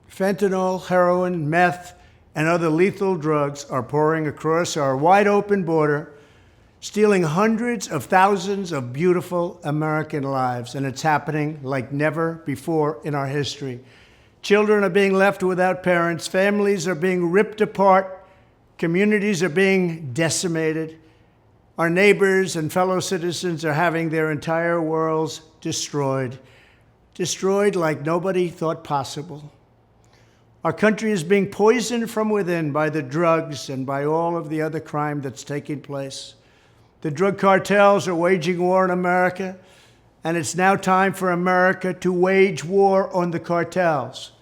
Fentanyl, heroin, meth, and other lethal drugs are pouring across our wide-open border, stealing hundreds of thousands of beautiful American lives, and it's happening like never before in our history. Children are being left without parents, families are being ripped apart, communities are being decimated. Our neighbors and fellow citizens are having their entire worlds destroyed like nobody thought possible. Our country is being poisoned from within by the drugs and by all of the other crime that's taking place. The drug cartels are waging war in America, and it's now time for America to wage war on the cartels.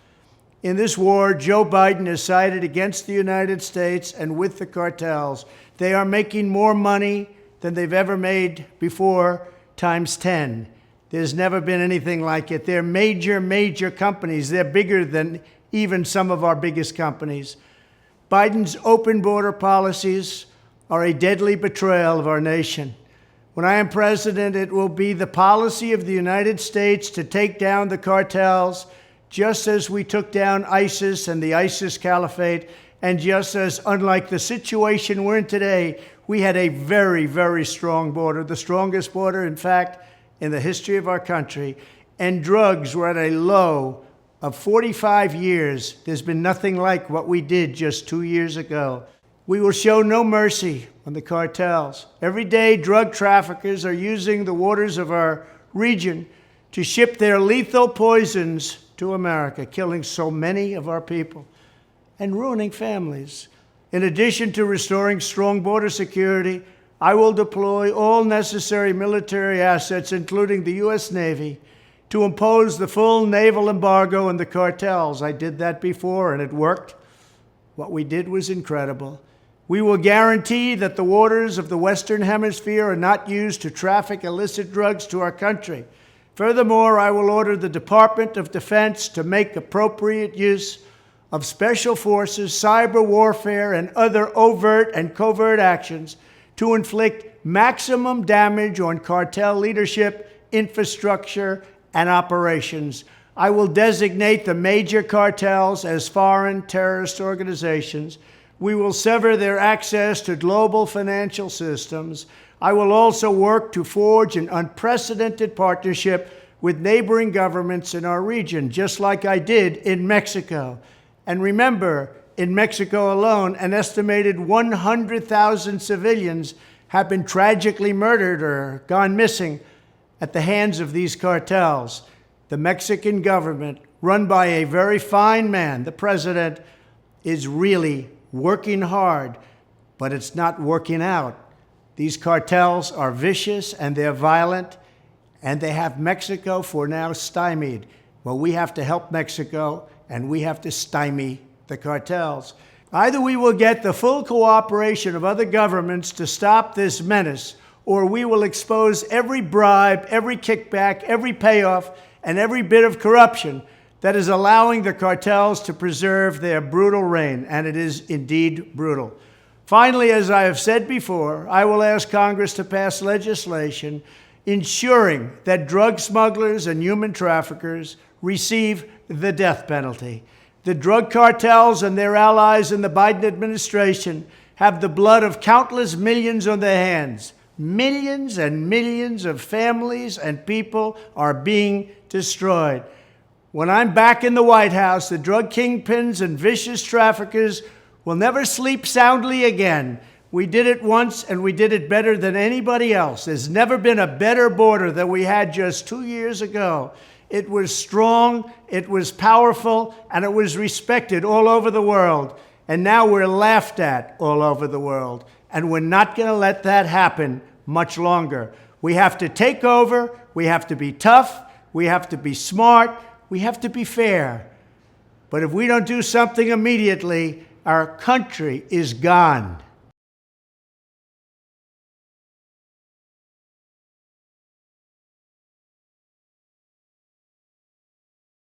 In this war, Joe Biden has sided against the United States and with the cartels. They are making more money than they've ever made before, times 10. There's never been anything like it. They're major companies. They're bigger than even some of our biggest companies. Biden's open border policies are a deadly betrayal of our nation. When I am president, it will be the policy of the United States to take down the cartels, just as we took down ISIS and the ISIS caliphate, and just as, unlike the situation we're in today, we had a very strong border, the strongest border, in fact, in the history of our country, and drugs were at a low of 45 years. There's been nothing like what we did just 2 years ago. We will show no mercy on the cartels. Every day, drug traffickers are using the waters of our region to ship their lethal poisons to America, killing so many of our people and ruining families. In addition to restoring strong border security, I will deploy all necessary military assets, including the U.S. Navy, to impose the full naval embargo on the cartels. I did that before, and it worked. What we did was incredible. We will guarantee that the waters of the Western Hemisphere are not used to traffic illicit drugs to our country. Furthermore, I will order the Department of Defense to make appropriate use of special forces, cyber warfare, and other overt and covert actions to inflict maximum damage on cartel leadership, infrastructure, and operations. I will designate the major cartels as foreign terrorist organizations. We will sever their access to global financial systems. I will also work to forge an unprecedented partnership with neighboring governments in our region, just like I did in Mexico. And remember, in Mexico alone, an estimated 100,000 civilians have been tragically murdered or gone missing at the hands of these cartels. The Mexican government, run by a very fine man, the president, is really working hard, but it's not working out. These cartels are vicious and they're violent, and they have Mexico for now stymied. Well, we have to help Mexico, and we have to stymie the cartels. Either we will get the full cooperation of other governments to stop this menace, or we will expose every bribe, every kickback, every payoff, and every bit of corruption that is allowing the cartels to preserve their brutal reign, and it is indeed brutal. Finally, as I have said before, I will ask Congress to pass legislation ensuring that drug smugglers and human traffickers receive the death penalty. The drug cartels and their allies in the Biden administration have the blood of countless millions on their hands. Millions and millions of families and people are being destroyed. When I'm back in the White House, the drug kingpins and vicious traffickers will never sleep soundly again. We did it once, and we did it better than anybody else. There's never been a better border than we had just 2 years ago. It was strong, it was powerful, and it was respected all over the world. And now we're laughed at all over the world. And we're not going to let that happen much longer. We have to take over, we have to be tough, we have to be smart, we have to be fair. But if we don't do something immediately, our country is gone.